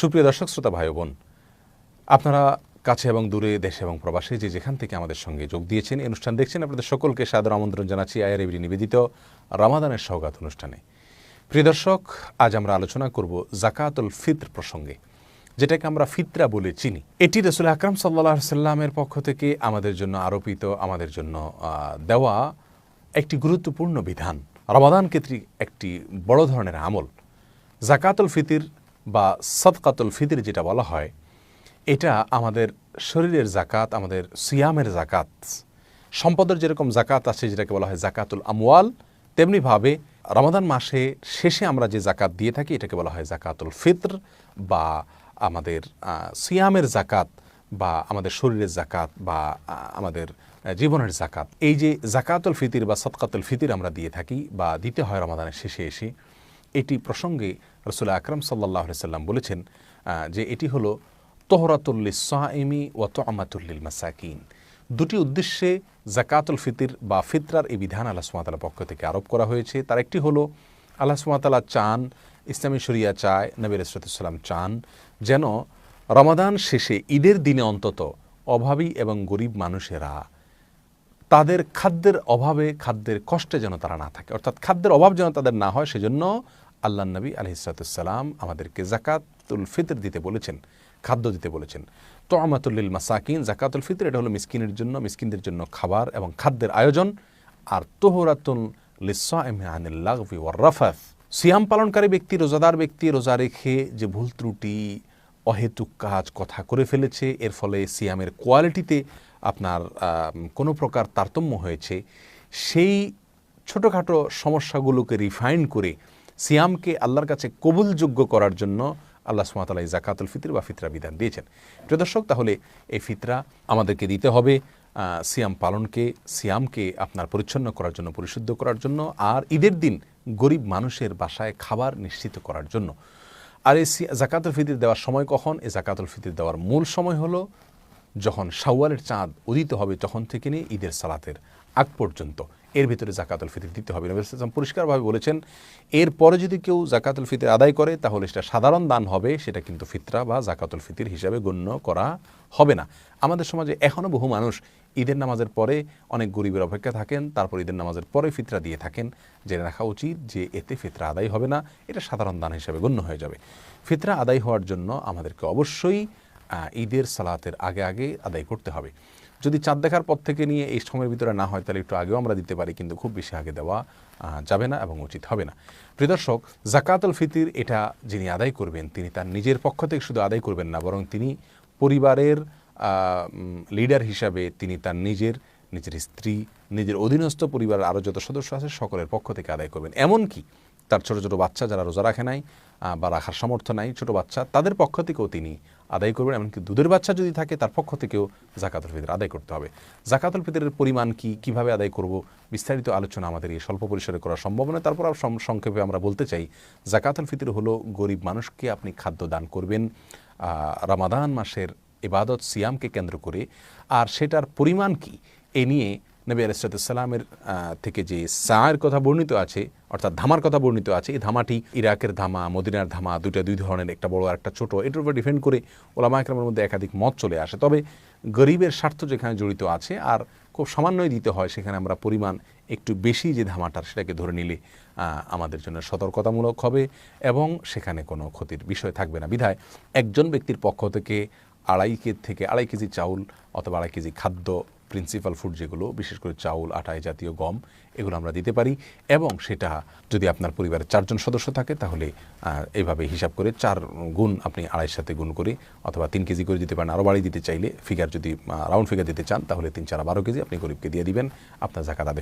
সুপ্রিয় দর্শক শ্রোতা ভাই বোন, আপনারা কাছে এবং দূরে, দেশে এবং প্রবাসে যে যেখান থেকে আমাদের সঙ্গে যোগ দিয়েছেন, এই অনুষ্ঠান দেখছেন, আপনাদের সকলকে সাদর আমন্ত্রণ জানাচ্ছি আইআরএবি নিবেদিত রমাদানের সওগাত অনুষ্ঠানে। প্রিয় দর্শক, আজ আমরা আলোচনা করব যাকাতুল ফিত্র প্রসঙ্গে, যেটাকে আমরা ফিতরা বলে চিনি। এটি রাসূল আকরাম সাল্লাল্লাহু আলাইহি সাল্লামের পক্ষ থেকে আমাদের জন্য আরোপিত, আমাদের জন্য দেওয়া একটি গুরুত্বপূর্ণ বিধান, রমাদান কেন্দ্রিক একটি বড় ধরনের আমল। যাকাতুল ফিতর বা সাদকাতুল ফিতর যেটা বলা হয়, এটা আমাদের শরীরের জাকাত, আমাদের সিয়ামের জাকাত। সম্পদের যেরকম জাকাত আছে যেটাকে বলা হয় জাকাতুল আমওয়াল, তেমনিভাবে রমাদান মাসে শেষে আমরা যে জাকাত দিয়ে থাকি এটাকে বলা হয় জাকাতুল ফিতর বা আমাদের সিয়ামের জাকাত বা আমাদের শরীরের জাকাত বা আমাদের জীবনের জাকাত। এই যে জাকাতুল ফিতর বা সাদকাতুল ফিতর আমরা দিয়ে থাকি বা দিতে হয় রমাদানের শেষে এসে, এটি প্রসঙ্গে রাসূল আকরাম সাল্লাল্লাহু আলাইহি সাল্লাম বলেছেন যে এটি হলো তোহরাতুল লিস-সাইমি ওয়া তু'মাতুল লিল মাসাকিন। দুটি উদ্দেশ্যে যাকাতুল ফিতর বা ফিতরার এই বিধান আল্লাহ সুবহানাহু ওয়া তাআলার পক্ষ থেকে আরোপ করা হয়েছে। তার একটি হলো আল্লাহ সুবহানাহু ওয়া তাআলা চান, ইসলামী শরিয়া চায়, নবী রাসূলুল্লাহ সাল্লাল্লাহু আলাইহি ওয়াসাল্লাম চান যেন রমাদান শেষে ঈদের দিনে অন্তত অভাবী এবং গরিব মানুষেরা তাদের খাদ্যের অভাবে, খাদ্যের কষ্টে যেন তারা না থাকে, অর্থাৎ খাদ্যের অভাব যেন তাদের না হয়। সেজন্য আল্লাহর নবী আলাইহিস সালাম আমাদেরকে যাকাতুল ফিতর দিতে বলেছেন, খাদ্য দিতে বলেছেন। তু'মাতুল লিল মাসাকিন, যাকাতুল ফিতর এটা হলো মিসকিনের জন্য, মিসকিনদের জন্য খাবার এবং খাদ্যের আয়োজন। আর তুহরাতুল লিস-সাইমি আনিল লাগবি ওয়ার রাফাথ, সিয়াম পালনকারী ব্যক্তি, রোজাদার ব্যক্তি রোজা রেখে যে ভুল ত্রুটি, অহেতুক কাজ, কথা করে ফেলেছে, এর ফলে সিয়ামের কোয়ালিটিতে আপনার কোনো প্রকার তারতম্য হয়েছে, সেই ছোটোখাটো সমস্যাগুলোকে রিফাইন করে সিয়ামকে আল্লাহর কাছে কবুলযোগ্য করার জন্য আল্লাহ সুবহানাহু ওয়া তাআলা এই যাকাতুল ফিতর বা ফিতরা বিধান দিয়েছেন। প্রিয় দর্শক, তাহলে এই ফিতরা আমাদেরকে দিতে হবে সিয়াম পালনকে, সিয়ামকে আপনার পরিচ্ছন্ন করার জন্য, পরিশুদ্ধ করার জন্য, আর ঈদের দিন গরিব মানুষের বাসায় খাবার নিশ্চিত করার জন্য। আর এই যাকাতুল ফিতর দেওয়ার সময় কখন? এই যাকাতুল ফিতর দেওয়ার মূল সময় হলো যখন শাওয়ালের চাঁদ উদিত হবে তখন থেকে নিয়ে ঈদের সালাতের আগ পর্যন্ত, এর ভিতরে যাকাতুল ফিতর দিতে হবে। নবী সাল্লাল্লাহু আলাইহি ওয়াসাল্লাম পরিষ্কারভাবে বলেছেন, এরপরে যদি কেউ যাকাতুল ফিতর আদায় করে তাহলে সেটা সাধারণ দান হবে, সেটা কিন্তু ফিতরা বা যাকাতুল ফিতর হিসাবে গণ্য করা হবে না। আমাদের সমাজে এখনও বহু মানুষ ঈদের নামাজের পরে, অনেক গরিবের অপেক্ষা থাকেন, তারপর ঈদের নামাজের পরে ফিতরা দিয়ে থাকেন। জেনে রাখা উচিত যে এতে ফিতরা আদায় হবে না, এটা সাধারণ দান হিসাবে গণ্য হয়ে যাবে। ফিতরা আদায় হওয়ার জন্য আমাদেরকে অবশ্যই ঈদের সালাতের আগে আগে আদায় করতে হবে। যদি চাঁদ দেখার পর থেকে নিয়ে এই সময়ের ভিতরে না হয় তাহলে একটু আগেও আমরা দিতে পারি, কিন্তু খুব বেশি আগে দেওয়া যাবে না এবং উচিত হবে না। প্রিয় দর্শক, যাকাতুল ফিতর এটা যিনি আদায় করবেন তিনি তার নিজের পক্ষ থেকে শুধু আদায় করবেন না, বরং তিনি পরিবারের লিডার হিসাবে তিনি তার নিজের স্ত্রী, নিজের অধীনস্থ পরিবারের আরও যত সদস্য আছে সকলের পক্ষ থেকে আদায় করবেন। এমনকি তার ছোটো ছোটো বাচ্চা যারা রোজা রাখে নাই বা রাখার সামর্থ্য নাই, ছোটো বাচ্চা, তাদের পক্ষ থেকেও তিনি আদায় করবেন। এমনকি দুধের বাচ্চা যদি থাকে তার পক্ষ থেকেও যাকাতুল ফিতর আদায় করতে হবে। যাকাতুল ফিতরের পরিমাণ কি, কিভাবে আদায় করব, বিস্তারিত আলোচনা আমাদের এই স্বল্প পরিসরে করা সম্ভব নয়। তারপর সংক্ষেপে আমরা বলতে চাই, যাকাতুল ফিতর হলো গরিব মানুষকে আপনি খাদ্য দান করবেন রমাদান মাসের ইবাদত সিয়ামকে কেন্দ্র করে। আর সেটার পরিমাণ কি এ নিয়ে নবী আলাইহিস সালামের থেকে যে সায়ের কথা বর্ণিত আছে, অর্থাৎ ধামার কথা বর্ণিত আছে, এই ধামাটি ইরাকের ধামা, মদিনার ধামা, দুই ধরনের, একটা বড় আর একটা ছোটো, এটার উপর ডিপেন্ড করে ওলামা ইকরামের মধ্যে একাধিক মত চলে আসে। তবে গরিবের স্বার্থ যেখানে জড়িত আছে আর খুব সামান্যই দিতে হয়, সেখানে আমরা পরিমাণ একটু বেশি যে ধামাটার সেটাকে ধরে নিলে আমাদের জন্য সতর্কতামূলক হবে এবং সেখানে কোনো ক্ষতির বিষয় থাকবে না। বিধায় একজন ব্যক্তির পক্ষ থেকে আড়াই কেজি চাউল অথবা 2.5 কেজি খাদ্য, প্রিন্সিপাল ফুড যেগুলো, বিশেষ করে চাউল, আটা জাতীয়, গম, এগুলো আমরা দিতে পারি। এবং সেটা যদি আপনার পরিবারের 4 জন সদস্য থাকে তাহলে এইভাবে হিসাব করে 4 গুণ আপনি 2.5 সাথে গুণ করে অথবা 3 কেজি করে দিতে পারেন। আরও বাড়িয়ে দিতে চাইলে ফিগার যদি রাউন্ড ফিগার দিতে চান তাহলে 3 4 12 কেজি আপনি গরিবকে দিয়ে দিবেন, আপনার যাকাত আদায়।